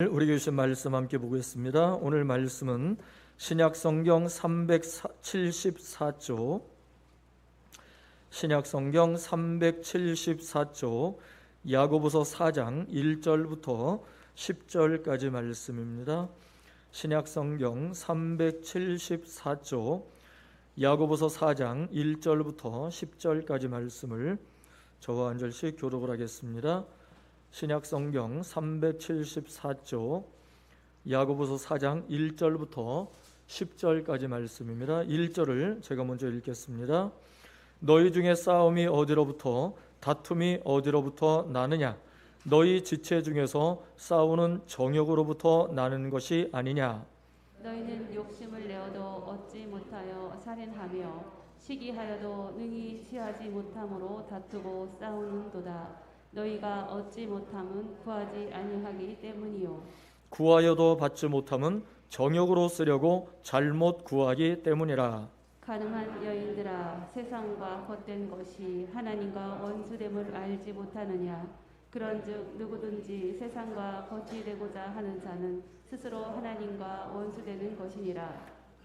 우리 교신 말씀 함께 보겠습니다. 오늘 말씀은 신약성경 374쪽 신약성경 374쪽 야고보서 4장 1절부터 10절까지 말씀입니다. 신약성경 374쪽 야고보서 4장 1절부터 10절까지 말씀을 저와 한 절씩 교독을 하겠습니다. 신약성경 374쪽 야고보서 4장 1절부터 10절까지 말씀입니다. 1절을 제가 먼저 읽겠습니다. 너희 중에 싸움이 어디로부터 다툼이 어디로부터 나느냐? 너희 지체 중에서 싸우는 정욕으로부터 나는 것이 아니냐? 너희는 욕심을 내어도 얻지 못하여 살인하며 시기하여도 능히 취하지 못함으로 다투고 싸우는도다. 너희가 얻지 못함은 구하지 아니하기 때문이요. 구하여도 받지 못함은 정욕으로 쓰려고 잘못 구하기 때문이라. 가늠한 여인들아, 세상과 헛된 것이 하나님과 원수됨을 알지 못하느냐? 그런즉 누구든지 세상과 겉이 되고자 하는 자는 스스로 하나님과 원수되는 것이니라.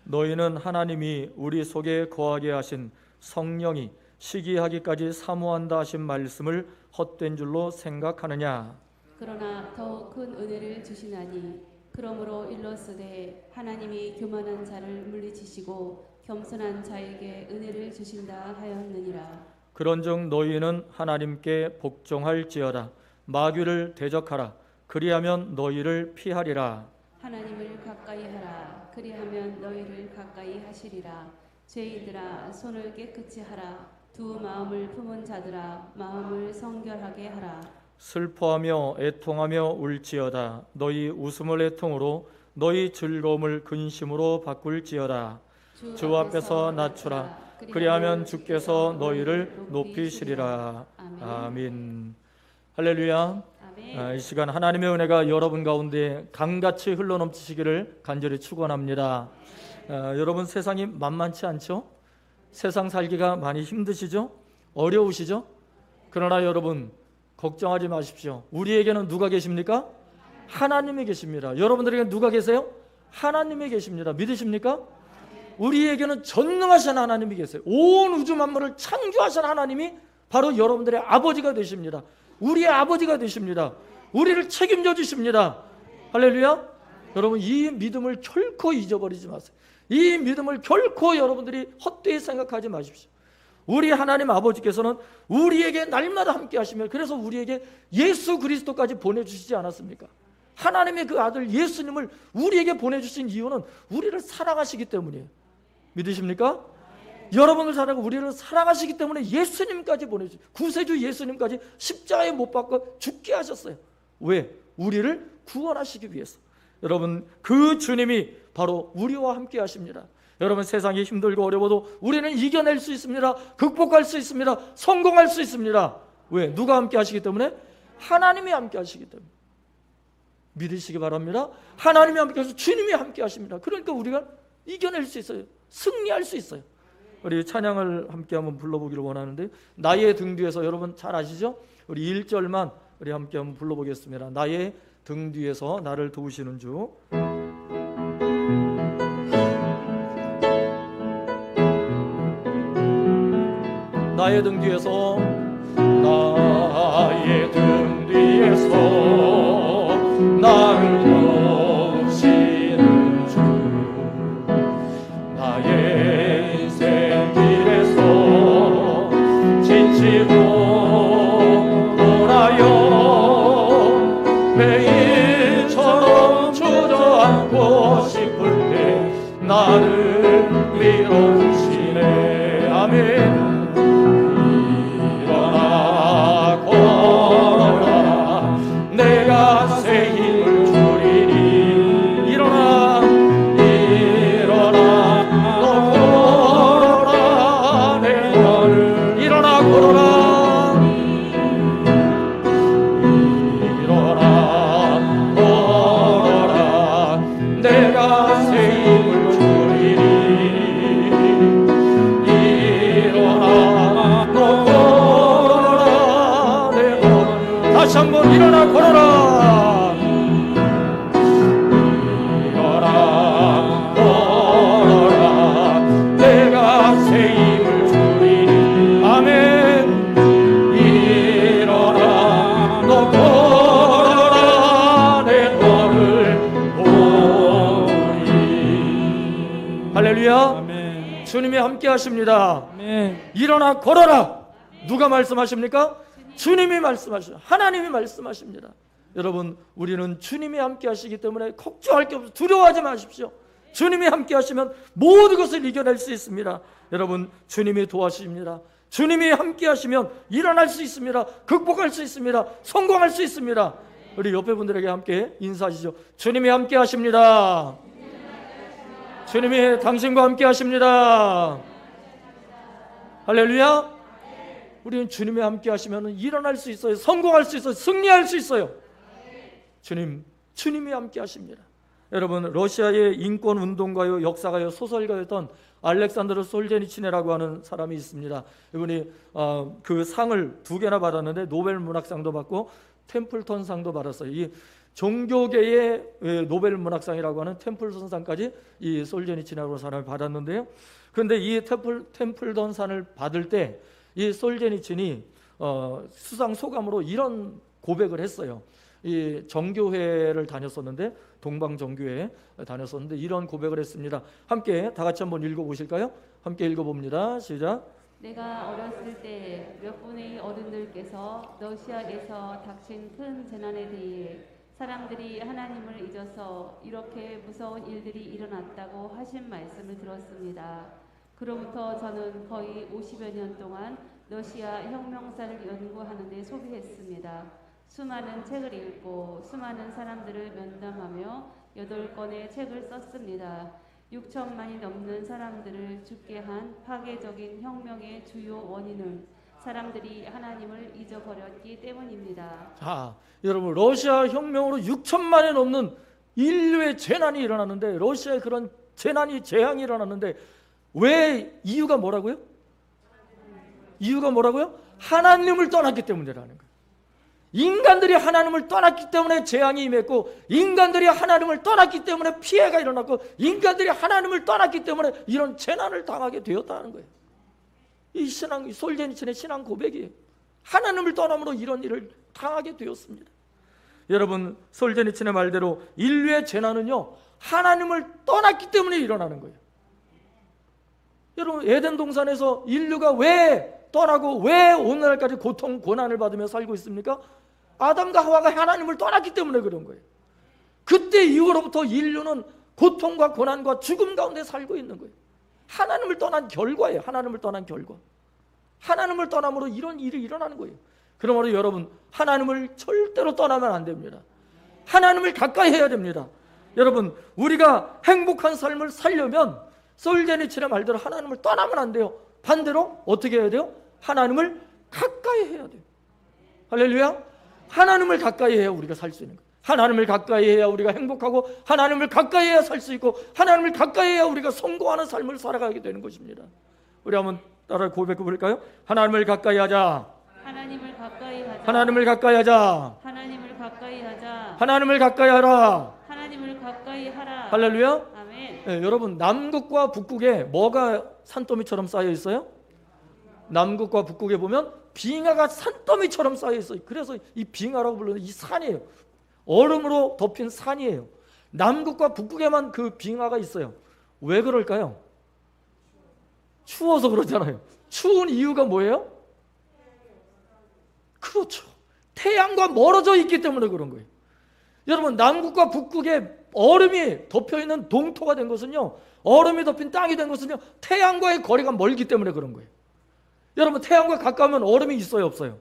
너희는 하나님이 우리 속에 거하게 하신 성령이 시기하기까지 사모한다 하신 말씀을 헛된 줄로 생각하느냐? 그러나 더욱 큰 은혜를 주시나니 그러므로 일러스되 하나님이 교만한 자를 물리치시고 겸손한 자에게 은혜를 주신다 하였느니라. 그런즉 너희는 하나님께 복종할지어다. 마귀를 대적하라. 그리하면 너희를 피하리라. 하나님을 가까이 하라. 그리하면 너희를 가까이 하시리라. 죄인들아, 손을 깨끗이 하라. 두 마음을 품은 자들아, 마음을 성결하게 하라. 슬퍼하며 애통하며 울지어다. 너희 웃음을 애통으로 너희 즐거움을 근심으로 바꿀지어다. 주 앞에서 낮추라. 그리하면 주께서 너희를 높이시리라. 아멘. 할렐루야. 이 시간 하나님의 은혜가 여러분 가운데 강같이 흘러넘치시기를 간절히 축원합니다. 여러분, 세상이 만만치 않죠? 세상 살기가 많이 힘드시죠? 어려우시죠? 그러나 여러분 걱정하지 마십시오. 우리에게는 누가 계십니까? 하나님이 계십니다. 여러분들에게 누가 계세요? 하나님이 계십니다. 믿으십니까? 우리에게는 전능하신 하나님이 계세요. 온 우주 만물을 창조하신 하나님이 바로 여러분들의 아버지가 되십니다. 우리의 아버지가 되십니다. 우리를 책임져 주십니다. 할렐루야. 여러분, 이 믿음을 결코 잊어버리지 마세요. 이 믿음을 결코 여러분들이 헛되이 생각하지 마십시오. 우리 하나님 아버지께서는 우리에게 날마다 함께 하시며, 그래서 우리에게 예수 그리스도까지 보내주시지 않았습니까? 하나님의 그 아들 예수님을 우리에게 보내주신 이유는 우리를 사랑하시기 때문이에요. 믿으십니까? 여러분을 사랑하고 우리를 사랑하시기 때문에 예수님까지 보내주신, 구세주 예수님까지 십자가에 못 박고 죽게 하셨어요. 왜? 우리를 구원하시기 위해서. 여러분, 그 주님이 바로 우리와 함께 하십니다. 여러분, 세상이 힘들고 어려워도 우리는 이겨낼 수 있습니다. 극복할 수 있습니다. 성공할 수 있습니다. 왜? 누가 함께 하시기 때문에? 하나님이 함께 하시기 때문에. 믿으시기 바랍니다. 하나님이 함께 하셔서 주님이 함께 하십니다. 그러니까 우리가 이겨낼 수 있어요. 승리할 수 있어요. 우리 찬양을 함께 한번 불러보기를 원하는데, 나의 등 뒤에서, 여러분 잘 아시죠? 우리 1절만 우리 함께 한번 불러보겠습니다. 나의 등 뒤에서 나를 도우시는 주. 나의 등 뒤에서, 나의 등 뒤에서 나를 도우시는 주. 나의 인생 길에서 지치고 돌아요 매일처럼 주저앉고 싶을 때 나를 밀어주시네. 아멘. 내가 새 힘을 주리니 일어나 할렐루야. 아멘. 주님이 함께 하십니다. 아멘. 일어나 걸어라. 누가 말씀하십니까? 주님이 말씀하십니다. 하나님이 말씀하십니다. 여러분, 우리는 주님이 함께 하시기 때문에 걱정할 게 없어요. 두려워하지 마십시오. 주님이 함께 하시면 모든 것을 이겨낼 수 있습니다. 여러분, 주님이 도와주십니다. 주님이 함께 하시면 일어날 수 있습니다. 극복할 수 있습니다. 성공할 수 있습니다. 우리 옆에 분들에게 함께 인사하시죠. 주님이 함께 하십니다. 주님이 당신과 함께 하십니다. 할렐루야. 우리는 주님이 함께 하시면 일어날 수 있어요. 성공할 수 있어요. 승리할 수 있어요. 주님이 함께 하십니다. 여러분, 러시아의 인권운동가요, 역사가요, 소설가였던 알렉산드르 솔제니치네라고 하는 사람이 있습니다. 이분이 그 상을 2개나 받았는데 노벨 문학상도 받고 템플턴상도 받았어요. 이 종교계의 노벨 문학상이라고 하는 템플턴상까지 이 솔제니치네라고 하는 사람이 받았는데요. 그런데 이 템플턴상을 받을 때 이 솔제니친이 수상 소감으로 이런 고백을 했어요. 이 정교회를 다녔었는데, 동방정교회에 다녔었는데 이런 고백을 했습니다. 함께 다 같이 한번 읽어보실까요? 함께 읽어봅니다. 시작. 내가 어렸을 때 몇 분의 어른들께서 러시아에서 닥친 큰 재난에 대해 사람들이 하나님을 잊어서 이렇게 무서운 일들이 일어났다고 하신 말씀을 들었습니다. 그로부터 저는 거의 50여 년 동안 러시아 혁명사를 연구하는 데 소비했습니다. 수많은 책을 읽고 수많은 사람들을 면담하며 8권의 책을 썼습니다. 6천만이 넘는 사람들을 죽게 한 파괴적인 혁명의 주요 원인은 사람들이 하나님을 잊어버렸기 때문입니다. 자, 여러분, 러시아 혁명으로 6천만이 넘는 인류의 재난이 일어났는데, 러시아에 그런 재난이 일어났는데, 왜? 이유가 뭐라고요? 이유가 뭐라고요? 하나님을 떠났기 때문이라는 거예요. 인간들이 하나님을 떠났기 때문에 재앙이 임했고, 인간들이 하나님을 떠났기 때문에 피해가 일어났고, 인간들이 하나님을 떠났기 때문에 이런 재난을 당하게 되었다는 거예요. 이 솔제니친의 신앙 고백이에요. 하나님을 떠남으로 이런 일을 당하게 되었습니다. 여러분, 솔제니친의 말대로 인류의 재난은요, 하나님을 떠났기 때문에 일어나는 거예요. 여러분, 에덴 동산에서 인류가 왜 떠나고 왜 오늘날까지 고통, 고난을 받으며 살고 있습니까? 아담과 하와가 하나님을 떠났기 때문에 그런 거예요. 그때 이후로부터 인류는 고통과 고난과 죽음 가운데 살고 있는 거예요. 하나님을 떠난 결과예요. 하나님을 떠난 결과. 하나님을 떠남으로 이런 일이 일어나는 거예요. 그러므로 여러분, 하나님을 절대로 떠나면 안 됩니다. 하나님을 가까이 해야 됩니다. 여러분, 우리가 행복한 삶을 살려면 솔제니친의 말대로 하나님을 떠나면 안 돼요. 반대로 어떻게 해야 돼요? 하나님을 가까이 해야 돼요. 할렐루야. 하나님을 가까이 해야 우리가 살 수 있는 거예요. 하나님을 가까이 해야 우리가 행복하고, 하나님을 가까이 해야 살 수 있고, 하나님을 가까이 해야 우리가 성공하는 삶을 살아가게 되는 것입니다. 우리 한번 따라 고백해 볼까요? 하나님을 가까이 하자. 하나님을 가까이 하자. 하나님을 가까이 하자. 하나님을 가까이 하자. 하나님을 가까이 하라. 하나님을 가까이 하라. 할렐루야. 아멘. 네, 여러분, 남극과 북극에 뭐가 산더미처럼 쌓여 있어요? 남극과 북극에 보면 빙하가 산더미처럼 쌓여 있어요. 그래서 이 빙하라고 부르는 이 산이에요. 얼음으로 덮인 산이에요. 남극과 북극에만 그 빙하가 있어요. 왜 그럴까요? 추워서 그러잖아요. 추운 이유가 뭐예요? 그렇죠. 태양과 멀어져 있기 때문에 그런 거예요. 여러분, 남극과 북극에 얼음이 덮여있는 동토가 된 것은요, 얼음이 덮인 땅이 된 것은요, 태양과의 거리가 멀기 때문에 그런 거예요. 여러분, 태양과 가까우면 얼음이 있어요, 없어요?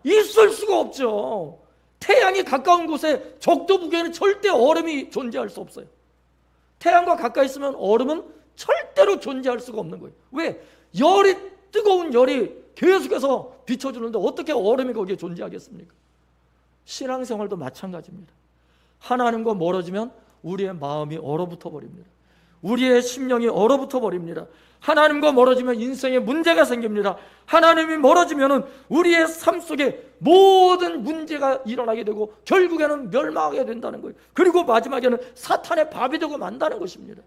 있을 수가 없죠. 태양이 가까운 곳에 적도북에는 절대 얼음이 존재할 수 없어요. 태양과 가까이 있으면 얼음은 절대로 존재할 수가 없는 거예요. 왜? 뜨거운 열이 계속해서 비춰주는데 어떻게 얼음이 거기에 존재하겠습니까? 신앙생활도 마찬가지입니다. 하나님과 멀어지면 우리의 마음이 얼어붙어 버립니다. 우리의 심령이 얼어붙어 버립니다. 하나님과 멀어지면 인생에 문제가 생깁니다. 하나님이 멀어지면 우리의 삶 속에 모든 문제가 일어나게 되고 결국에는 멸망하게 된다는 거예요. 그리고 마지막에는 사탄의 밥이 되고 만다는 것입니다.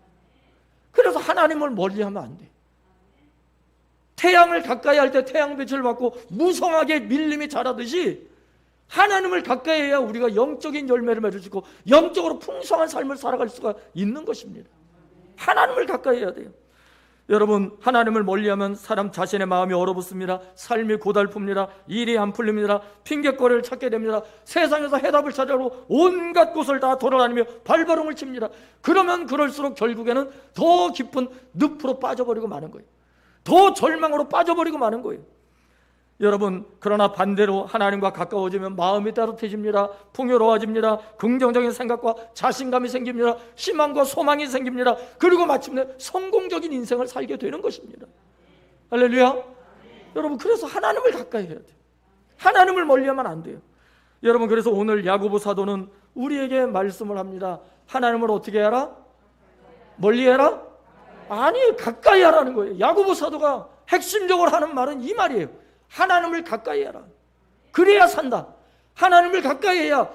그래서 하나님을 멀리하면 안 돼요. 태양을 가까이 할 때 태양빛을 받고 무성하게 밀림이 자라듯이 하나님을 가까이 해야 우리가 영적인 열매를 맺을 수 있고 영적으로 풍성한 삶을 살아갈 수가 있는 것입니다. 하나님을 가까이 해야 돼요. 여러분, 하나님을 멀리하면 사람 자신의 마음이 얼어붙습니다. 삶이 고달픕니다. 일이 안 풀립니다. 핑계거리를 찾게 됩니다. 세상에서 해답을 찾으러 온갖 곳을 다 돌아다니며 발버둥을 칩니다. 그러면 그럴수록 결국에는 더 깊은 늪으로 빠져버리고 마는 거예요. 더 절망으로 빠져버리고 마는 거예요. 여러분, 그러나 반대로 하나님과 가까워지면 마음이 따뜻해집니다. 풍요로워집니다. 긍정적인 생각과 자신감이 생깁니다. 희망과 소망이 생깁니다. 그리고 마침내 성공적인 인생을 살게 되는 것입니다. 할렐루야. 여러분, 그래서 하나님을 가까이 해야 돼요. 하나님을 멀리하면 안 돼요. 여러분, 그래서 오늘 야고보 사도는 우리에게 말씀을 합니다. 하나님을 어떻게 하라? 멀리해라? 아니, 가까이 하라는 거예요. 야고보 사도가 핵심적으로 하는 말은 이 말이에요. 하나님을 가까이 해라. 그래야 산다. 하나님을 가까이 해야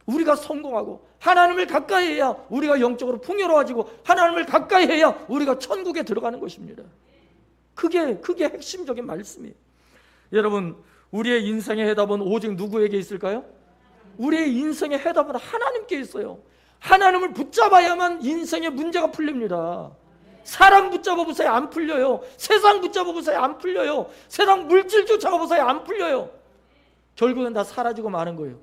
우리가 성공하고, 하나님을 가까이 해야 우리가 영적으로 풍요로워지고, 하나님을 가까이 해야 우리가 천국에 들어가는 것입니다. 그게 핵심적인 말씀이에요. 여러분, 우리의 인생의 해답은 오직 누구에게 있을까요? 우리의 인생의 해답은 하나님께 있어요. 하나님을 붙잡아야만 인생의 문제가 풀립니다. 사람 붙잡아 보세요, 안 풀려요. 세상 붙잡아 보세요, 안 풀려요. 세상 물질 쫓아가 보세요, 안 풀려요. 결국은 다 사라지고 마는 거예요.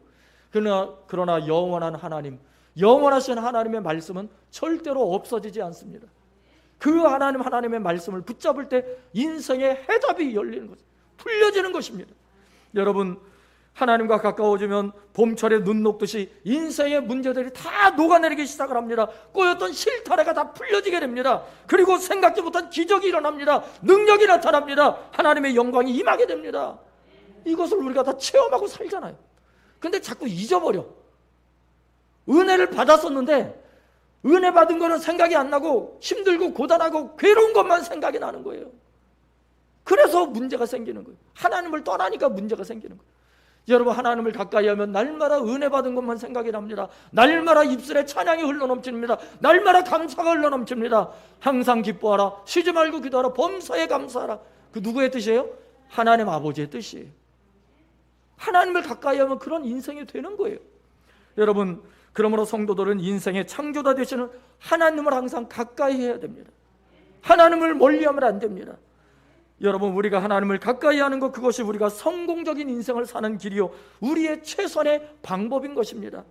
그러나 영원한 하나님, 영원하신 하나님의 말씀은 절대로 없어지지 않습니다. 그 하나님의 말씀을 붙잡을 때 인생의 해답이 열리는 거죠. 풀려지는 것입니다. 여러분, 하나님과 가까워지면 봄철에 눈 녹듯이 인생의 문제들이 다 녹아내리기 시작을 합니다. 꼬였던 실타래가 다 풀려지게 됩니다. 그리고 생각지 못한 기적이 일어납니다. 능력이 나타납니다. 하나님의 영광이 임하게 됩니다. 이것을 우리가 다 체험하고 살잖아요. 근데 자꾸 잊어버려. 은혜를 받았었는데 은혜 받은 거는 생각이 안 나고 힘들고 고단하고 괴로운 것만 생각이 나는 거예요. 그래서 문제가 생기는 거예요. 하나님을 떠나니까 문제가 생기는 거예요. 여러분, 하나님을 가까이 하면 날마다 은혜 받은 것만 생각이 납니다. 날마다 입술에 찬양이 흘러넘칩니다. 날마다 감사가 흘러넘칩니다. 항상 기뻐하라. 쉬지 말고 기도하라. 범사에 감사하라. 그 누구의 뜻이에요? 하나님 아버지의 뜻이에요. 하나님을 가까이 하면 그런 인생이 되는 거예요. 여러분, 그러므로 성도들은 인생의 창조자 되시는 하나님을 항상 가까이 해야 됩니다. 하나님을 멀리하면 안 됩니다. 여러분, 우리가 하나님을 가까이 하는 것, 그것이 우리가 성공적인 인생을 사는 길이요, 우리의 최선의 방법인 것입니다.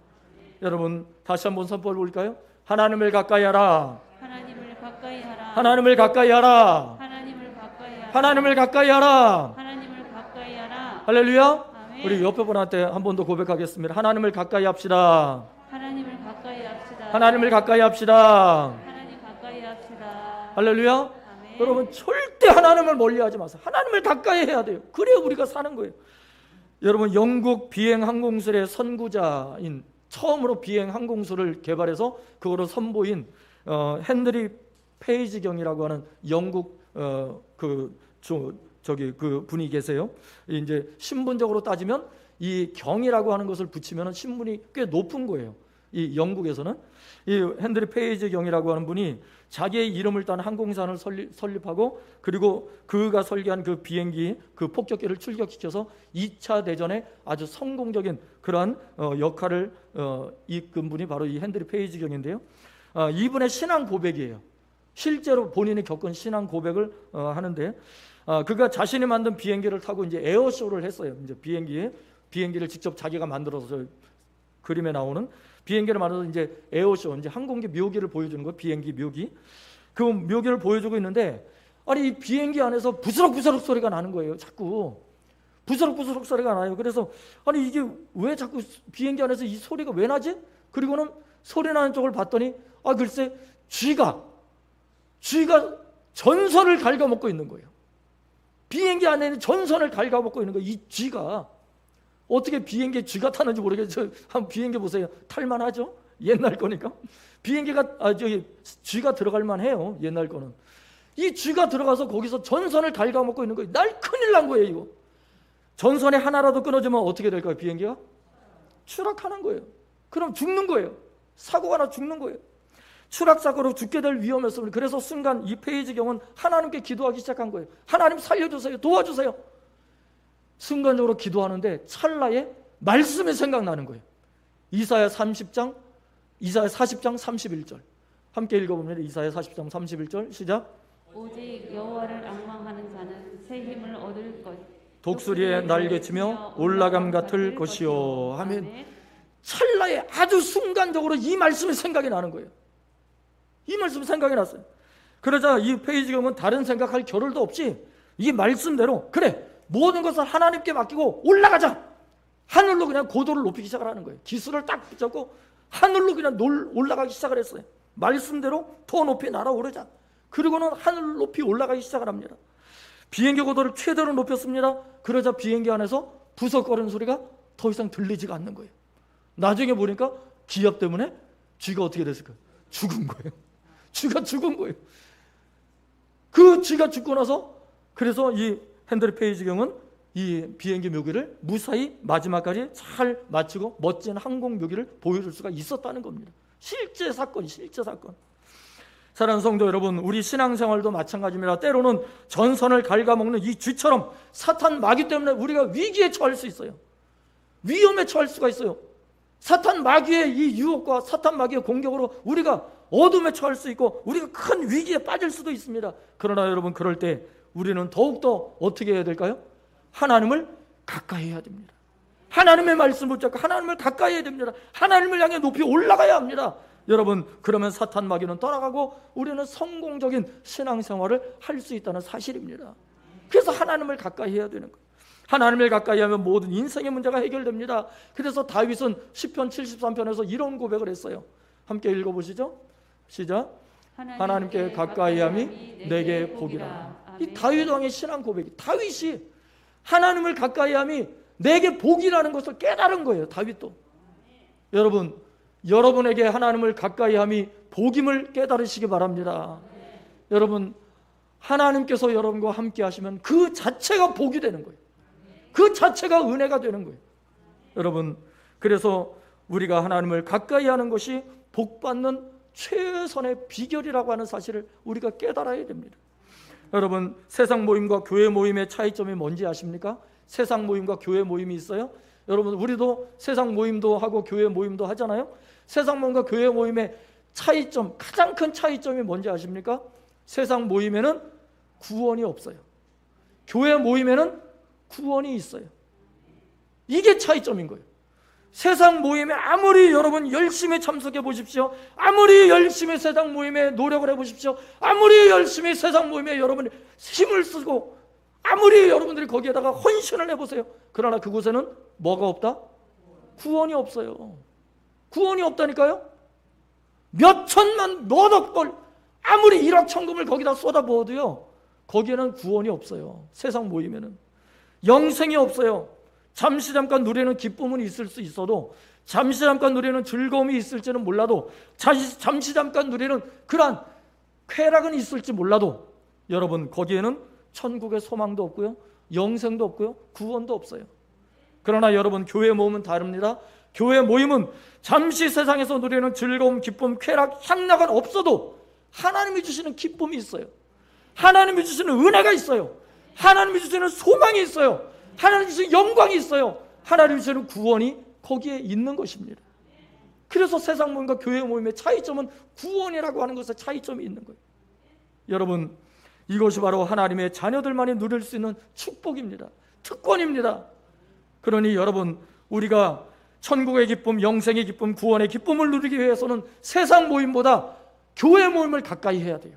여러분, 다시 한번 선포해 볼까요? 하나님을 가까이 하라. 하나님을 가까이 하라. 하나님을 가까이 하라. 하나님을 가까이 하라. 하나님을 가까이 하라. 하나님을 가까이 하라. 할렐루야. 아멘. 우리 옆에 분한테 한 번 더 고백하겠습니다. 하나님을 가까이 합시다. 하나님을 가까이 합시다. 하나님을 가까이 합시다. 하나님 가까이 합시다. 할렐루야. 아멘. 여러분, 절대 하나님을 멀리하지 마세요. 하나님을 가까이 해야 돼요. 그래야 우리가 사는 거예요. 여러분, 영국 비행 항공술의 선구자인, 처음으로 비행 항공술을 개발해서 그거를 선보인 헨리 페이지 경이라고 하는 영국 그 분이 계세요. 이제 신분적으로 따지면 이 경이라고 하는 것을 붙이면 신분이 꽤 높은 거예요. 이 영국에서는 이 헨리 페이지 경이라고 하는 분이 자기의 이름을 딴 항공사를 설립하고, 그리고 그가 설계한 그 비행기, 그 폭격기를 출격시켜서 2차 대전에 아주 성공적인 그러한 역할을 이끈 분이 바로 이 헨리 페이지 경인데요. 이분의 신앙 고백이에요. 실제로 본인이 겪은 신앙 고백을 하는데, 그가 자신이 만든 비행기를 타고 이제 에어쇼를 했어요. 이제 비행기를 직접 자기가 만들어서 그림에 나오는 비행기를 만들어서 이제 에어쇼, 이제 항공기 묘기를 보여주는 거예요. 비행기 묘기. 그 묘기를 보여주고 있는데, 아니 이 비행기 안에서 부스럭부스럭 소리가 나는 거예요. 자꾸 부스럭부스럭 소리가 나요. 그래서 아니 이게 왜 자꾸 비행기 안에서 이 소리가 왜 나지? 그리고는 소리 나는 쪽을 봤더니 글쎄 쥐가 전선을 갉아먹고 있는 거예요. 비행기 안에는 전선을 갉아먹고 있는 거예요. 이 쥐가. 어떻게 비행기에 쥐가 타는지 모르겠어요. 한번 비행기 보세요. 탈만하죠? 옛날 거니까. 비행기가 쥐가 들어갈 만해요. 옛날 거는. 이 쥐가 들어가서 거기서 전선을 갉아먹고 있는 거예요. 날 큰일 난 거예요, 이거. 전선이 하나라도 끊어지면 어떻게 될까요, 비행기가? 추락하는 거예요. 그럼 죽는 거예요. 사고가 나 죽는 거예요. 추락사고로 죽게 될 위험이었습니다. 그래서 순간 이 페이지 경은 하나님께 기도하기 시작한 거예요. 하나님 살려주세요. 도와주세요. 순간적으로 기도하는데 찰나에 말씀이 생각나는 거예요. 이사야 40장 31절. 함께 읽어봅니다. 이사야 40장 31절 시작. 오직 여호와를 앙망하는 자는 새 힘을 얻을 것. 독수리의 날개치며 올라감 같을 것이요. 아멘. 찰나에 아주 순간적으로 이 말씀이 생각이 나는 거예요. 이 말씀이 생각이 났어요. 그러자 이 페이지경은 다른 생각할 겨를도 없이 이 말씀대로 그래 모든 것을 하나님께 맡기고 올라가자. 하늘로 그냥 고도를 높이기 시작을 하는 거예요. 기술을 딱 붙잡고 하늘로 그냥 올라가기 시작을 했어요. 말씀대로 더 높이 날아오르자. 그리고는 하늘 높이 올라가기 시작을 합니다. 비행기 고도를 최대로 높였습니다. 그러자 비행기 안에서 부석거리는 소리가 더 이상 들리지가 않는 거예요. 나중에 보니까 기압 때문에 쥐가 어떻게 됐을까요? 죽은 거예요. 쥐가 죽은 거예요. 그 쥐가 죽고 나서 그래서 이 핸드리 페이지경은 이 비행기 묘기를 무사히 마지막까지 잘 마치고 멋진 항공 묘기를 보여줄 수가 있었다는 겁니다. 실제 사건. 사랑하는 성도 여러분, 우리 신앙생활도 마찬가지입니다. 때로는 전선을 갉아먹는 이 쥐처럼 사탄 마귀 때문에 우리가 위기에 처할 수 있어요. 위험에 처할 수가 있어요. 사탄 마귀의 이 유혹과 사탄 마귀의 공격으로 우리가 어둠에 처할 수 있고 우리가 큰 위기에 빠질 수도 있습니다. 그러나 여러분, 그럴 때 우리는 더욱더 어떻게 해야 될까요? 하나님을 가까이 해야 됩니다. 하나님의 말씀을 붙잡고 하나님을 가까이 해야 됩니다. 하나님을 향해 높이 올라가야 합니다. 여러분, 그러면 사탄 마귀는 떠나가고 우리는 성공적인 신앙생활을 할 수 있다는 사실입니다. 그래서 하나님을 가까이 해야 되는 거예요. 하나님을 가까이 하면 모든 인생의 문제가 해결됩니다. 그래서 다윗은 시편 73편에서 이런 고백을 했어요. 함께 읽어보시죠. 시작. 하나님께 가까이 함이 내게 복이라. 이 다윗 왕의 신앙 고백이, 다윗이 하나님을 가까이 함이 내게 복이라는 것을 깨달은 거예요. 다윗도. 여러분, 여러분에게 하나님을 가까이 함이 복임을 깨달으시기 바랍니다. 여러분, 하나님께서 여러분과 함께 하시면 그 자체가 복이 되는 거예요. 그 자체가 은혜가 되는 거예요. 여러분, 그래서 우리가 하나님을 가까이 하는 것이 복받는 최선의 비결이라고 하는 사실을 우리가 깨달아야 됩니다. 여러분, 세상 모임과 교회 모임의 차이점이 뭔지 아십니까? 세상 모임과 교회 모임이 있어요. 여러분, 우리도 세상 모임도 하고 교회 모임도 하잖아요. 세상 모임과 교회 모임의 차이점, 가장 큰 차이점이 뭔지 아십니까? 세상 모임에는 구원이 없어요. 교회 모임에는 구원이 있어요. 이게 차이점인 거예요. 세상 모임에 아무리 여러분 열심히 참석해 보십시오. 아무리 열심히 세상 모임에 노력을 해보십시오. 아무리 열심히 세상 모임에 여러분이 힘을 쓰고 아무리 여러분들이 거기에다가 헌신을 해보세요. 그러나 그곳에는 뭐가 없다? 구원이 없어요. 구원이 없다니까요. 몇 천만 몇 억 벌 아무리 1억 천금을 거기다 쏟아부어도요, 거기에는 구원이 없어요. 세상 모임에는 영생이 없어요. 잠시 잠깐 누리는 기쁨은 있을 수 있어도, 잠시 잠깐 누리는 즐거움이 있을지는 몰라도, 잠시 잠깐 누리는 그러한 쾌락은 있을지 몰라도, 여러분, 거기에는 천국의 소망도 없고요, 영생도 없고요, 구원도 없어요. 그러나 여러분, 교회 모임은 다릅니다. 교회 모임은 잠시 세상에서 누리는 즐거움, 기쁨, 쾌락, 향락은 없어도 하나님이 주시는 기쁨이 있어요. 하나님이 주시는 은혜가 있어요. 하나님이 주시는 소망이 있어요. 하나님이 주시는 영광이 있어요. 하나님이 주시는 구원이 거기에 있는 것입니다. 그래서 세상 모임과 교회 모임의 차이점은 구원이라고 하는 것에 차이점이 있는 거예요. 여러분, 이것이 바로 하나님의 자녀들만이 누릴 수 있는 축복입니다. 특권입니다. 그러니 여러분, 우리가 천국의 기쁨, 영생의 기쁨, 구원의 기쁨을 누리기 위해서는 세상 모임보다 교회 모임을 가까이 해야 돼요.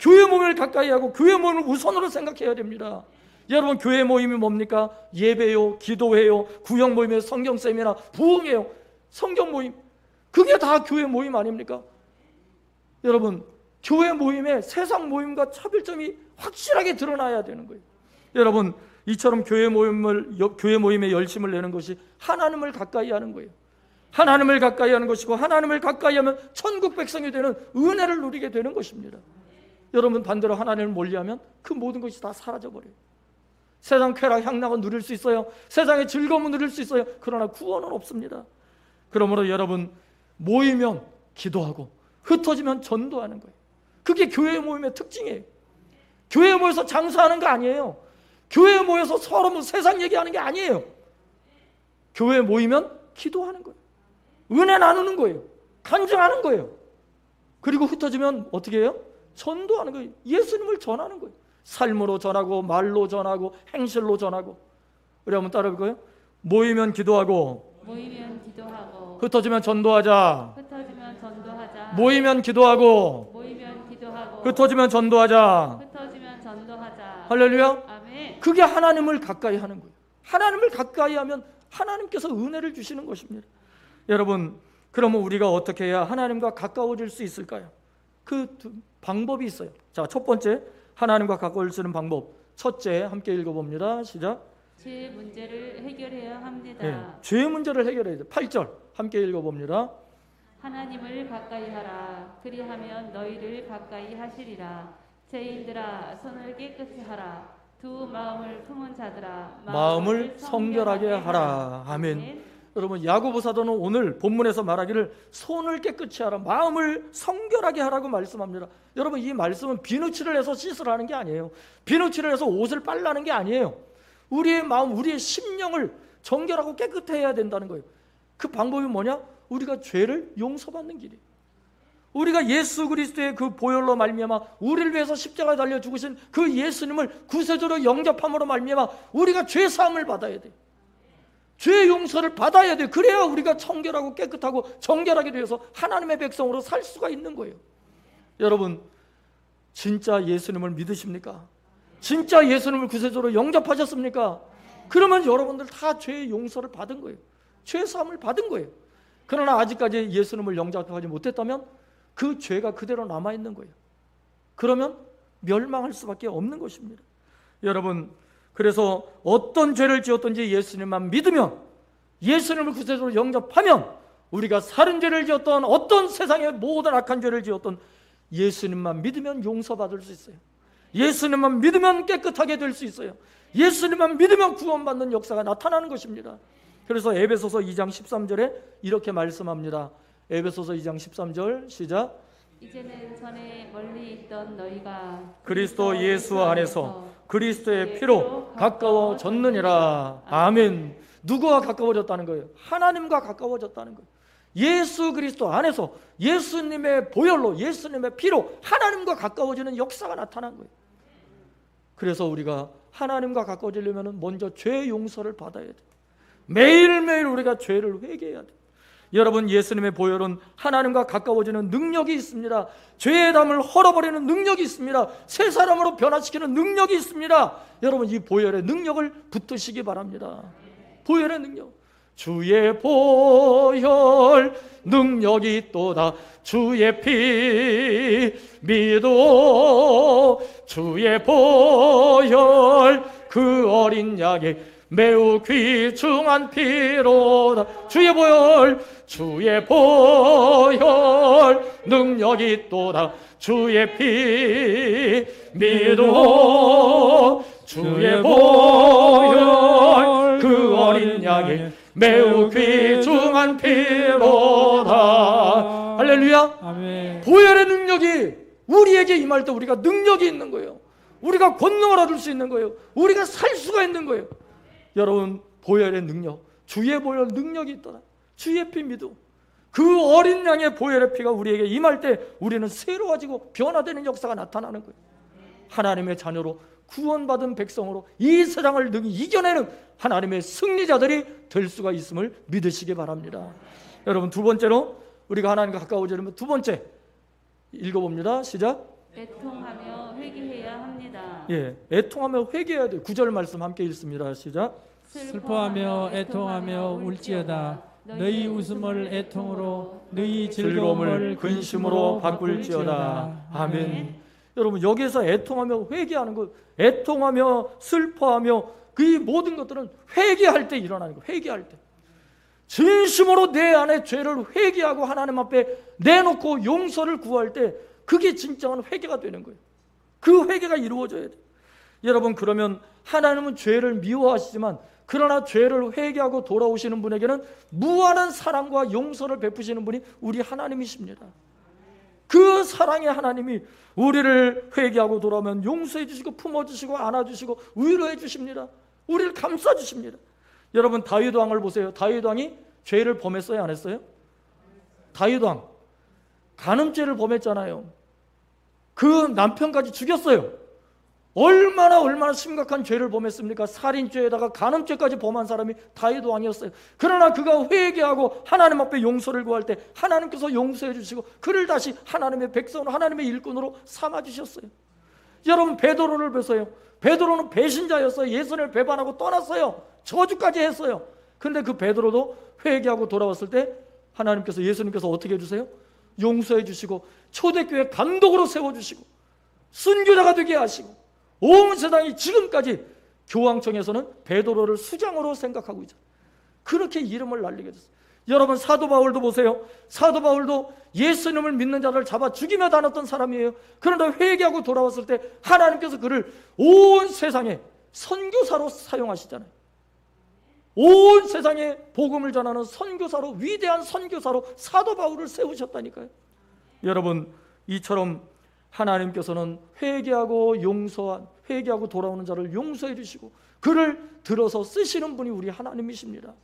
교회 모임을 가까이 하고 교회 모임을 우선으로 생각해야 됩니다. 여러분, 교회 모임이 뭡니까? 예배요, 기도회요, 구역 모임이요, 성경 세미나, 부흥회요, 성경 모임, 그게 다 교회 모임 아닙니까? 여러분, 교회 모임에 세상 모임과 차별점이 확실하게 드러나야 되는 거예요. 여러분, 이처럼 교회 모임에 열심을 내는 것이 하나님을 가까이 하는 거예요. 하나님을 가까이 하는 것이고, 하나님을 가까이 하면 천국 백성이 되는 은혜를 누리게 되는 것입니다. 여러분, 반대로 하나님을 멀리하면 그 모든 것이 다 사라져버려요. 세상 쾌락, 향락은 누릴 수 있어요. 세상의 즐거움은 누릴 수 있어요. 그러나 구원은 없습니다. 그러므로 여러분, 모이면 기도하고 흩어지면 전도하는 거예요. 그게 교회 모임의 특징이에요. 교회 모여서 장사하는 거 아니에요. 교회 모여서 서로 뭐 세상 얘기하는 게 아니에요. 교회 모이면 기도하는 거예요. 은혜 나누는 거예요. 간증하는 거예요. 그리고 흩어지면 어떻게 해요? 전도하는 거예요. 예수님을 전하는 거예요. 삶으로 전하고 말로 전하고 행실로 전하고. 우리 한번 따라해 볼까요? 모이면 기도하고 흩어지면 전도하자. 모이면 기도하고 흩어지면 전도하자. 할렐루야. 아멘. 그게 하나님을 가까이 하는 거예요. 하나님을 가까이 하면 하나님께서 은혜를 주시는 것입니다. 여러분, 그러면 우리가 어떻게 해야 하나님과 가까워질 수 있을까요? 그 방법이 있어요. 자, 첫 번째, 하나님과 가까워지는 방법. 첫째, 함께 읽어봅니다. 시작. 죄 문제를 해결해야 합니다. 예, 죄 문제를 해결해야 돼요. 8절 함께 읽어봅니다. 하나님을 가까이 하라. 그리하면 너희를 가까이 하시리라. 죄인들아 손을 깨끗이 하라. 두 마음을 품은 자들아 마음을 성결하게 하라. 아멘. 여러분, 야고보 사도는 오늘 본문에서 말하기를 손을 깨끗이 하라, 마음을 성결하게 하라고 말씀합니다. 여러분, 이 말씀은 비누칠을 해서 씻으라는 게 아니에요. 비누칠을 해서 옷을 빨라는 게 아니에요. 우리의 마음, 우리의 심령을 정결하고 깨끗해야 된다는 거예요. 그 방법이 뭐냐? 우리가 죄를 용서받는 길이에요. 우리가 예수 그리스도의 그 보혈로 말미암아 우리를 위해서 십자가에 달려 죽으신 그 예수님을 구세주로 영접함으로 말미암아 우리가 죄 사함을 받아야 돼요. 죄 용서를 받아야 돼요. 그래야 우리가 청결하고 깨끗하고 정결하게 되어서 하나님의 백성으로 살 수가 있는 거예요. 여러분, 진짜 예수님을 믿으십니까? 진짜 예수님을 구세주로 영접하셨습니까? 그러면 여러분들 다 죄의 용서를 받은 거예요. 죄 사함을 받은 거예요. 그러나 아직까지 예수님을 영접하지 못했다면 그 죄가 그대로 남아있는 거예요. 그러면 멸망할 수밖에 없는 것입니다. 여러분, 그래서 어떤 죄를 지었든지 예수님만 믿으면, 예수님을 구세주로 영접하면, 우리가 살인 죄를 지었던 어떤 세상의 모든 악한 죄를 지었던 예수님만 믿으면 용서받을 수 있어요. 예수님만 믿으면 깨끗하게 될 수 있어요. 예수님만 믿으면 구원받는 역사가 나타나는 것입니다. 그래서 에베소서 2장 13절에 이렇게 말씀합니다. 에베소서 2장 13절 시작. 이제는 전에 멀리 있던 너희가 그리스도 예수 안에서 그리스도의 피로 가까워졌느니라. 아멘. 누구와 가까워졌다는 거예요? 하나님과 가까워졌다는 거예요. 예수 그리스도 안에서 예수님의 보혈로, 예수님의 피로 하나님과 가까워지는 역사가 나타난 거예요. 그래서 우리가 하나님과 가까워지려면 먼저 죄 용서를 받아야 돼요. 매일매일 우리가 죄를 회개해야 돼요. 여러분, 예수님의 보혈은 하나님과 가까워지는 능력이 있습니다. 죄의 담을 헐어버리는 능력이 있습니다. 새 사람으로 변화시키는 능력이 있습니다. 여러분, 이 보혈의 능력을 붙드시기 바랍니다. 보혈의 능력, 주의 보혈 능력이 있도다. 주의 피 믿어. 주의 보혈 그 어린 양의 매우 귀중한 피로다. 주의 보혈, 주의 보혈 능력이 있도다. 주의 피 믿어. 주의 보혈 그 어린 양의 매우 귀중한 피로다. 할렐루야. 아멘. 보혈의 능력이 우리에게 임할 때 우리가 능력이 있는 거예요. 우리가 권능을 얻을 수 있는 거예요. 우리가 살 수가 있는 거예요. 여러분, 보혈의 능력, 주의 보혈 능력이 있더라. 주의 피 믿어. 그 어린 양의 보혈의 피가 우리에게 임할 때 우리는 새로워지고 변화되는 역사가 나타나는 거예요. 하나님의 자녀로 구원받은 백성으로 이 세상을 능히 이겨내는 하나님의 승리자들이 될 수가 있음을 믿으시기 바랍니다. 여러분, 두 번째로 우리가 하나님과 가까워지려면 두 번째 읽어봅니다. 시작. 애통하며 회개해야 합니다. 예, 애통하며 회개해야 돼요. 9절 말씀 함께 읽습니다. 시작. 슬퍼하며 애통하며 울지어다. 너희 웃음을 애통으로, 너희 즐거움을 근심으로 바꿀지어다. 아멘. 여러분, 여기에서 애통하며 회개하는 것, 애통하며 슬퍼하며 그 모든 것들은 회개할 때 일어나는 거예요. 회개할 때 진심으로 내 안에 죄를 회개하고 하나님 앞에 내놓고 용서를 구할 때 그게 진정한 회개가 되는 거예요. 그 회개가 이루어져야 돼요. 여러분, 그러면 하나님은 죄를 미워하시지만 그러나 죄를 회개하고 돌아오시는 분에게는 무한한 사랑과 용서를 베푸시는 분이 우리 하나님이십니다. 그 사랑의 하나님이 우리를 회개하고 돌아오면 용서해 주시고 품어주시고 안아주시고 위로해 주십니다. 우리를 감싸주십니다. 여러분, 다윗 왕을 보세요. 다윗 왕이 죄를 범했어요, 안 했어요? 다윗 왕, 간음죄를 범했잖아요. 그 남편까지 죽였어요. 얼마나 심각한 죄를 범했습니까? 살인죄에다가 간음죄까지 범한 사람이 다윗 왕이었어요. 그러나 그가 회개하고 하나님 앞에 용서를 구할 때 하나님께서 용서해 주시고 그를 다시 하나님의 백성으로, 하나님의 일꾼으로 삼아 주셨어요. 여러분, 베드로를 보세요. 베드로는 배신자였어요. 예수를 배반하고 떠났어요. 저주까지 했어요. 근데 그 베드로도 회개하고 돌아왔을 때 하나님께서, 예수님께서 어떻게 해주세요? 용서해 주시고 초대교회 감독으로 세워주시고 순교자가 되게 하시고 온 세상이 지금까지 교황청에서는 베드로를 수장으로 생각하고 있잖아요. 그렇게 이름을 날리게 됐어요. 여러분, 사도 바울도 보세요. 사도 바울도 예수님을 믿는 자를 잡아 죽이며 다녔던 사람이에요. 그런데 회개하고 돌아왔을 때 하나님께서 그를 온 세상에 선교사로 사용하시잖아요. 온 세상에 복음을 전하는 선교사로, 위대한 선교사로 사도 바울을 세우셨다니까요. 여러분, 이처럼 하나님께서는 회개하고 돌아오는 자를 용서해 주시고 그를 들어서 쓰시는 분이 우리 하나님이십니다.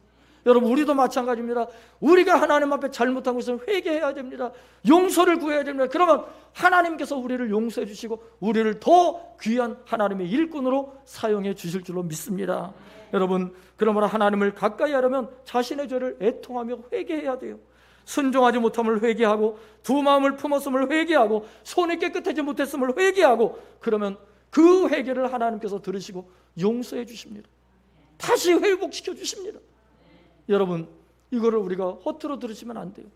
여러분, 우리도 마찬가지입니다. 우리가 하나님 앞에 잘못한 것은 회개해야 됩니다. 용서를 구해야 됩니다. 그러면 하나님께서 우리를 용서해 주시고 우리를 더 귀한 하나님의 일꾼으로 사용해 주실 줄로 믿습니다. 여러분, 그러므로 하나님을 가까이 하려면 자신의 죄를 애통하며 회개해야 돼요. 순종하지 못함을 회개하고 두 마음을 품었음을 회개하고 손이 깨끗하지 못했음을 회개하고 그러면 그 회개를 하나님께서 들으시고 용서해 주십니다. 다시 회복시켜 주십니다. 여러분, 이거를 우리가 허투루 들으시면 안 돼요.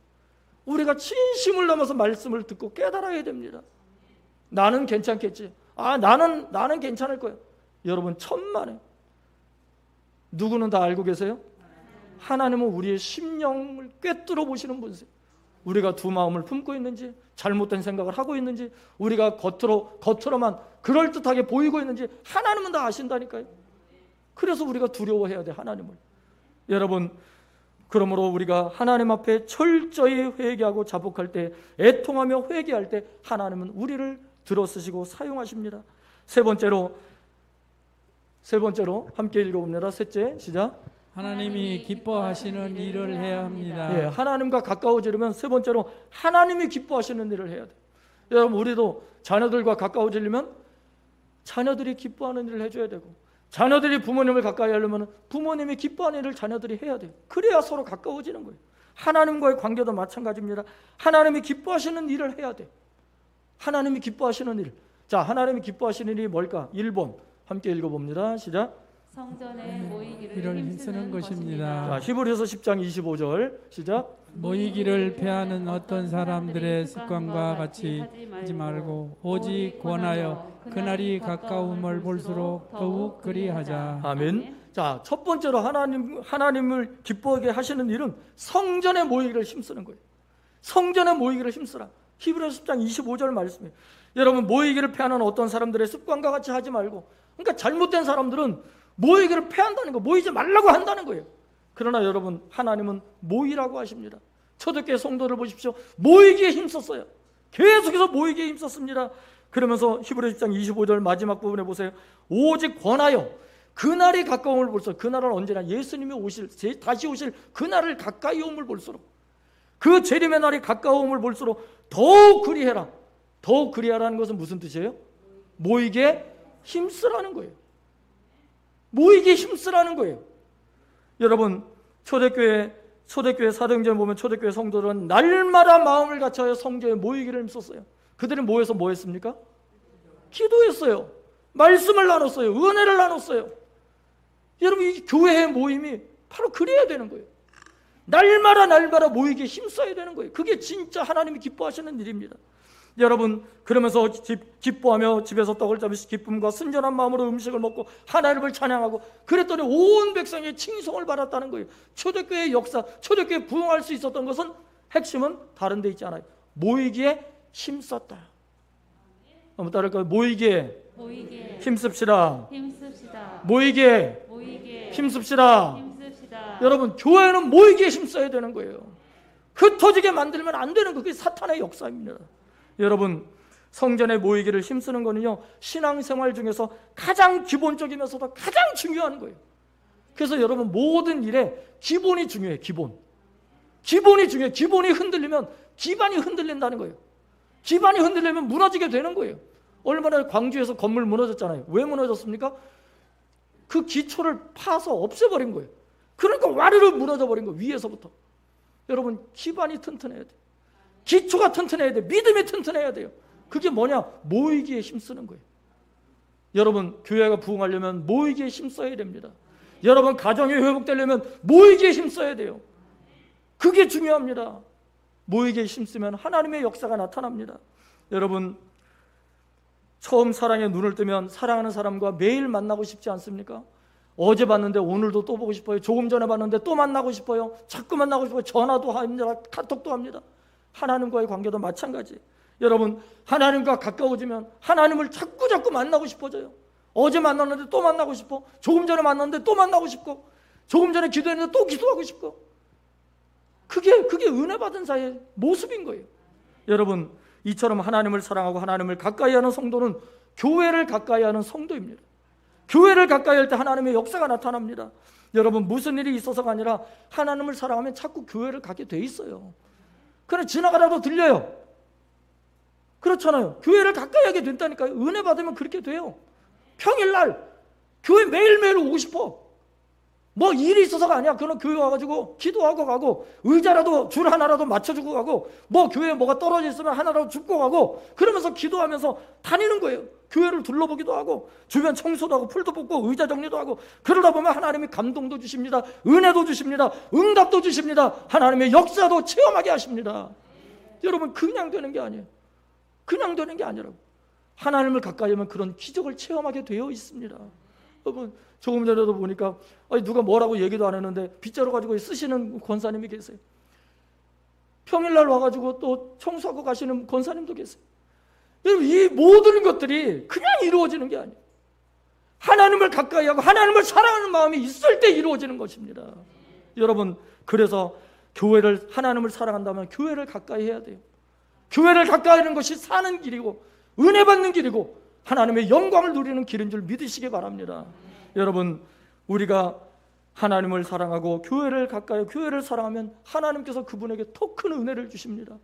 우리가 진심을 담아서 말씀을 듣고 깨달아야 됩니다. 나는 괜찮겠지. 나는 괜찮을 거예요. 여러분, 천만에 누구는 다 알고 계세요? 하나님은 우리의 심령을 꿰뚫어 보시는 분이세요. 우리가 두 마음을 품고 있는지, 잘못된 생각을 하고 있는지, 우리가 겉으로만 그럴듯하게 보이고 있는지 하나님은 다 아신다니까요. 그래서 우리가 두려워해야 돼, 하나님을. 여러분, 그러므로 우리가 하나님 앞에 철저히 회개하고 자복할 때, 애통하며 회개할 때 하나님은 우리를 들어쓰시고 사용하십니다. 세 번째로 함께 읽어봅니다. 셋째, 시작. 하나님이 기뻐하시는 일을 해야 합니다. 예, 하나님과 가까워지려면 세 번째로 하나님이 기뻐하시는 일을 해야 돼요. 여러분, 우리도 자녀들과 가까워지려면 자녀들이 기뻐하는 일을 해줘야 되고, 자녀들이 부모님을 가까이 하려면 부모님이 기뻐하는 일을 자녀들이 해야 돼요. 그래야 서로 가까워지는 거예요. 하나님과의 관계도 마찬가지입니다. 하나님이 기뻐하시는 일을 해야 돼요. 하나님이 기뻐하시는 일. 자, 하나님이 기뻐하시는 일이 뭘까? 1번 함께 읽어봅니다. 시작. 성전에 모이기를 이를 힘쓰는 것입니다. 자, 히브리서 10장 25절 시작. 모이기를 패하는 어떤 사람들의 습관과 같이 하지 말고 오직 권하여 그날이 가까움을 볼수록 더욱 그리하자. 아멘. 자, 첫 번째로 하나님을 기뻐하게 하시는 일은 성전에 모이기를 힘쓰는 거예요. 성전에 모이기를 힘쓰라. 히브리서 10장 25절 말씀이에요. 여러분, 모이기를 패하는 어떤 사람들의 습관과 같이 하지 말고, 그러니까 잘못된 사람들은 모이기를 패한다는 거, 모이지 말라고 한다는 거예요. 그러나 여러분, 하나님은 모이라고 하십니다. 초대교회 성도를 보십시오. 모이기에 힘썼어요. 계속해서 모이기에 힘썼습니다. 그러면서 히브리서 10장 25절 마지막 부분에 보세요. 오직 권하여 그날이 가까움을 볼수록, 그날은 언제나 예수님이 다시 오실 그날을 가까이 오음을 볼수록, 그 재림의 날이 가까움을 볼수록 더욱 그리해라. 더욱 그리하라는 것은 무슨 뜻이에요? 모이기에 힘쓰라는 거예요. 모이기에 힘쓰라는 거예요. 여러분, 초대교회 사도행전을 보면 초대교회 성도들은 날마다 마음을 갖춰서 성전에 모이기를 힘썼어요. 그들은 모여서 뭐 했습니까? 기도했어요. 말씀을 나눴어요. 은혜를 나눴어요. 여러분, 이 교회의 모임이 바로 그래야 되는 거예요. 날마다 모이기에 힘써야 되는 거예요. 그게 진짜 하나님이 기뻐하시는 일입니다. 여러분, 그러면서 기뻐하며 집에서 떡을 잡으시 기쁨과 순전한 마음으로 음식을 먹고 하나님을 찬양하고 그랬더니 온 백성의 칭송을 받았다는 거예요. 초대교회의 역사, 초대교회 부흥할 수 있었던 것은 핵심은 다른 데 있지 않아요. 모이기에 힘썼다. 한번 따라할까요? 모이기에 힘씁시다. 모이기에 힘씁시다. 여러분, 교회는 모이기에 힘써야 되는 거예요. 흩어지게 만들면 안 되는 거, 그게 사탄의 역사입니다. 여러분, 성전에 모이기를 힘쓰는 거는요, 신앙생활 중에서 가장 기본적이면서도 가장 중요한 거예요. 그래서 여러분, 모든 일에 기본이 중요해요. 기본이 중요해요. 기본이 흔들리면 기반이 흔들린다는 거예요. 기반이 흔들리면 무너지게 되는 거예요. 얼마 전에 광주에서 건물 무너졌잖아요. 왜 무너졌습니까? 그 기초를 파서 없애버린 거예요. 그러니까 와르르 무너져버린 거예요. 위에서부터. 여러분, 기반이 튼튼해야 돼요. 기초가 튼튼해야 돼요. 믿음이 튼튼해야 돼요. 그게 뭐냐? 모이기에 힘쓰는 거예요. 여러분, 교회가 부흥하려면 모이기에 힘써야 됩니다. 여러분, 가정이 회복되려면 모이기에 힘써야 돼요. 그게 중요합니다. 모이기에 힘쓰면 하나님의 역사가 나타납니다. 여러분, 처음 사랑에 눈을 뜨면 사랑하는 사람과 매일 만나고 싶지 않습니까? 어제 봤는데 오늘도 또 보고 싶어요. 조금 전에 봤는데 또 만나고 싶어요. 자꾸 만나고 싶어요. 전화도 합니다. 카톡도 합니다. 하나님과의 관계도 마찬가지. 여러분, 하나님과 가까워지면 하나님을 자꾸 만나고 싶어져요. 어제 만났는데 또 만나고 싶어. 조금 전에 만났는데 또 만나고 싶고, 조금 전에 기도했는데 또 기도하고 싶고. 그게 은혜 받은 자의 모습인 거예요. 여러분, 이처럼 하나님을 사랑하고 하나님을 가까이 하는 성도는 교회를 가까이 하는 성도입니다. 교회를 가까이 할 때 하나님의 역사가 나타납니다. 여러분, 무슨 일이 있어서가 아니라 하나님을 사랑하면 자꾸 교회를 가게 돼 있어요. 그냥 지나가다도 들려요. 그렇잖아요. 교회를 가까이 하게 된다니까요. 은혜 받으면 그렇게 돼요. 평일날 교회 매일매일 오고 싶어. 뭐 일이 있어서가 아니야. 그런 교회 와가지고 기도하고 가고, 의자라도 줄 하나라도 맞춰주고 가고, 뭐 교회에 뭐가 떨어져 있으면 하나라도 줍고 가고, 그러면서 기도하면서 다니는 거예요. 교회를 둘러보기도 하고, 주변 청소도 하고, 풀도 뽑고, 의자 정리도 하고. 그러다 보면 하나님이 감동도 주십니다. 은혜도 주십니다. 응답도 주십니다. 하나님의 역사도 체험하게 하십니다. 여러분, 그냥 되는 게 아니에요. 그냥 되는 게 아니라고. 하나님을 가까이 하면 그런 기적을 체험하게 되어 있습니다. 여러분, 조금 전에도 보니까 누가 뭐라고 얘기도 안 했는데 빗자루 가지고 쓰시는 권사님이 계세요. 평일날 와가지고 또 청소하고 가시는 권사님도 계세요. 여러분, 이 모든 것들이 그냥 이루어지는 게 아니에요. 하나님을 가까이 하고 하나님을 사랑하는 마음이 있을 때 이루어지는 것입니다. 여러분, 그래서 교회를, 하나님을 사랑한다면 교회를 가까이 해야 돼요. 교회를 가까이 하는 것이 사는 길이고 은혜 받는 길이고 하나님의 영광을 누리는 길인 줄 믿으시기 바랍니다. 여러분, 우리가 하나님을 사랑하고 교회를 가까이, 교회를 사랑하면 하나님께서 그분에게 더 큰 은혜를 주십니다.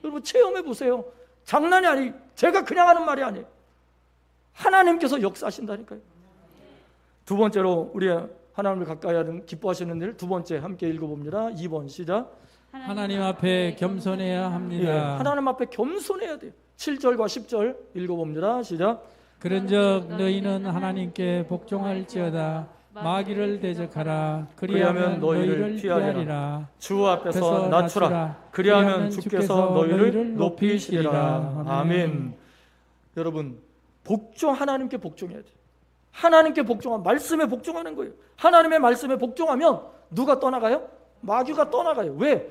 여러분, 체험해 보세요. 장난이 아니, 제가 그냥 하는 말이 아니에요. 하나님께서 역사하신다니까요. 두 번째로 우리 하나님을 가까이 하는 기뻐하시는 일, 두 번째 함께 읽어봅니다. 2번 시작. 하나님 앞에 겸손해야 합니다. 하나님 앞에 겸손해야 돼요. 7절과 10절 읽어봅니다. 시작. 그런즉 너희는 하나님께 복종할지어다. 마귀를 대적하라. 그리하면 너희를 피하리라. 주 앞에서 낮추라. 그리하면 주께서 너희를 높이시리라. 아멘. 여러분, 하나님께 복종해야 돼요. 하나님께 복종하면, 말씀에 복종하는 거예요. 하나님의 말씀에 복종하면 누가 떠나가요? 마귀가 떠나가요. 왜?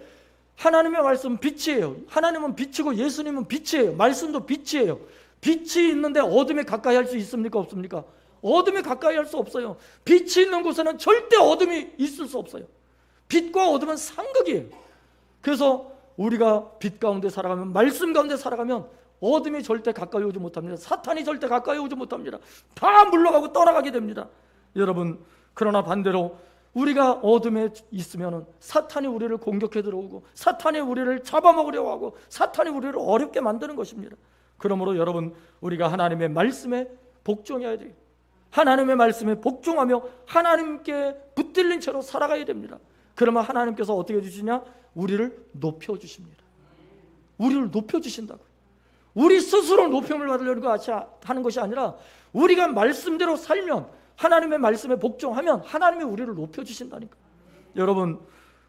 하나님의 말씀은 빛이에요. 하나님은 빛이고 예수님은 빛이에요. 말씀도 빛이에요. 빛이 있는데 어둠에 가까이 할 수 있습니까? 없습니까? 어둠에 가까이 할 수 없어요. 빛이 있는 곳에는 절대 어둠이 있을 수 없어요. 빛과 어둠은 상극이에요. 그래서 우리가 빛 가운데 살아가면, 말씀 가운데 살아가면 어둠이 절대 가까이 오지 못합니다. 사탄이 절대 가까이 오지 못합니다. 다 물러가고 떠나가게 됩니다. 여러분, 그러나 반대로 우리가 어둠에 있으면 사탄이 우리를 공격해 들어오고, 사탄이 우리를 잡아먹으려고 하고, 사탄이 우리를 어렵게 만드는 것입니다. 그러므로 여러분, 우리가 하나님의 말씀에 복종해야 돼요. 하나님의 말씀에 복종하며 하나님께 붙들린 채로 살아가야 됩니다. 그러면 하나님께서 어떻게 해주시냐? 우리를 높여주십니다. 우리를 높여주신다고요. 우리 스스로 높임을 받으려고 하는 것이 아니라 우리가 말씀대로 살면, 하나님의 말씀에 복종하면 하나님이 우리를 높여주신다니까. 여러분,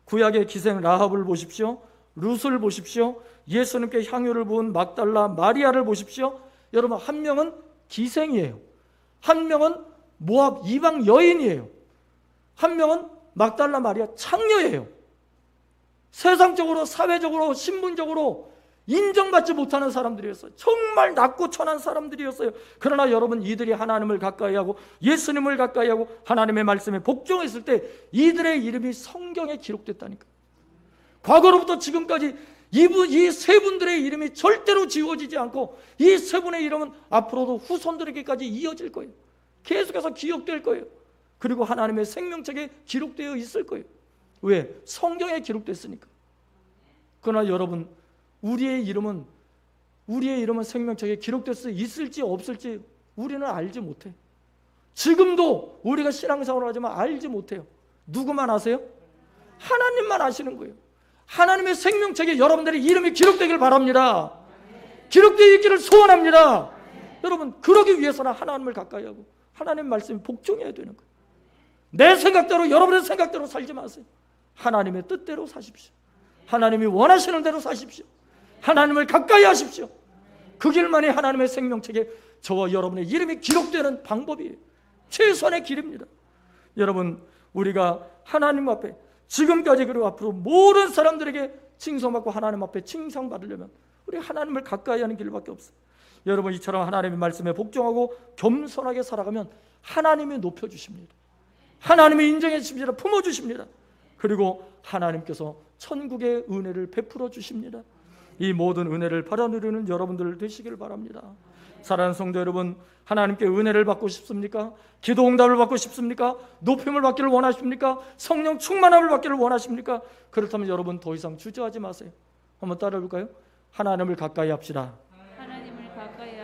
구약의 기생 라합을 보십시오. 룻을 보십시오. 예수님께 향유를 부은 막달라 마리아를 보십시오. 여러분, 한 명은 기생이에요. 한 명은 모압 이방 여인이에요. 한 명은 막달라 마리아 창녀예요. 세상적으로, 사회적으로, 신분적으로 인정받지 못하는 사람들이었어요. 정말 낮고 천한 사람들이었어요. 그러나 여러분, 이들이 하나님을 가까이하고 예수님을 가까이하고 하나님의 말씀에 복종했을 때 이들의 이름이 성경에 기록됐다니까. 과거로부터 지금까지 이 세 분들의 이름이 절대로 지워지지 않고, 이 세 분의 이름은 앞으로도 후손들에게까지 이어질 거예요. 계속해서 기억될 거예요. 그리고 하나님의 생명책에 기록되어 있을 거예요. 왜? 성경에 기록됐으니까. 그러나 여러분, 우리의 이름은 생명책에 기록될 수 있을지 없을지 우리는 알지 못해. 지금도 우리가 신앙생활을 하지만 알지 못해요. 누구만 아세요? 하나님만 아시는 거예요. 하나님의 생명책에 여러분들의 이름이 기록되길 바랍니다. 기록되어 있기를 소원합니다. 여러분, 그러기 위해서는 하나님을 가까이 하고 하나님 말씀에 복종해야 되는 거예요. 내 생각대로, 여러분의 생각대로 살지 마세요. 하나님의 뜻대로 사십시오. 하나님이 원하시는 대로 사십시오. 하나님을 가까이 하십시오. 그 길만이 하나님의 생명책에 저와 여러분의 이름이 기록되는 방법이에요. 최선의 길입니다. 여러분, 우리가 하나님 앞에 지금까지 그리고 앞으로 모든 사람들에게 칭송받고 하나님 앞에 칭송받으려면 우리 하나님을 가까이 하는 길밖에 없어요. 여러분, 이처럼 하나님의 말씀에 복종하고 겸손하게 살아가면 하나님이 높여주십니다. 하나님이 인정해 주십니다. 품어주십니다. 그리고 하나님께서 천국의 은혜를 베풀어 주십니다. 이 모든 은혜를 받아 누리는 여러분들 되시길 바랍니다. 사랑하는 성도 여러분, 하나님께 은혜를 받고 싶습니까? 기도 응답을 받고 싶습니까? 높임을 받기를 원하십니까? 성령 충만함을 받기를 원하십니까? 그렇다면 여러분 더 이상 주저하지 마세요. 한번 따라해 볼까요? 하나님을 가까이 합시다.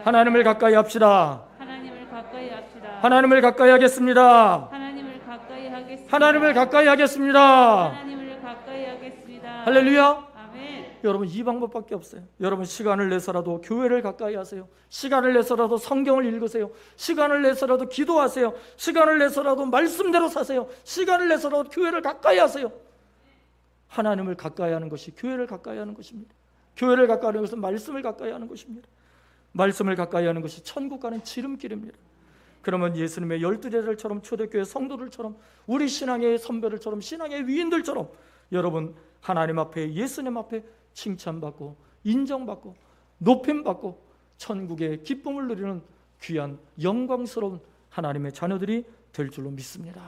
하나님을 가까이 합시다. 하나님을 가까이 합시다. 하나님을 가까이 하겠습니다. 하나님을 가까이 하겠습니다. 하나님을 가까이 하겠습니다. 하나님을 가까이 하겠습니다. 할렐루야. 아멘. 여러분, 이 방법밖에 없어요. 여러분, 시간을 내서라도 교회를 가까이 하세요. 시간을 내서라도 성경을 읽으세요. 시간을 내서라도 기도하세요. 시간을 내서라도 말씀대로 사세요. 시간을 내서라도 교회를 가까이 하세요. 하나님을 가까이 하는 것이 교회를 가까이 하는 것입니다. 교회를 가까이 하는 것은 말씀을 가까이 하는 것입니다. 말씀을 가까이 하는 것이 천국 가는 지름길입니다. 그러면 예수님의 12제자들처럼, 초대교회 성도들처럼, 우리 신앙의 선배들처럼, 신앙의 위인들처럼 여러분 하나님 앞에, 예수님 앞에 칭찬받고 인정받고 높임받고 천국의 기쁨을 누리는 귀한 영광스러운 하나님의 자녀들이 될 줄로 믿습니다.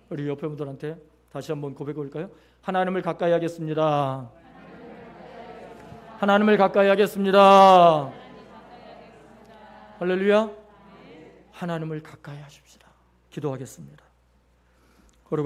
우리 옆에 분들한테 다시 한번 고백해 볼까요? 하나님을 가까이 하겠습니다. 하나님을 가까이 하겠습니다. 할렐루야. 하나님을 가까이 하십시다. 기도하겠습니다.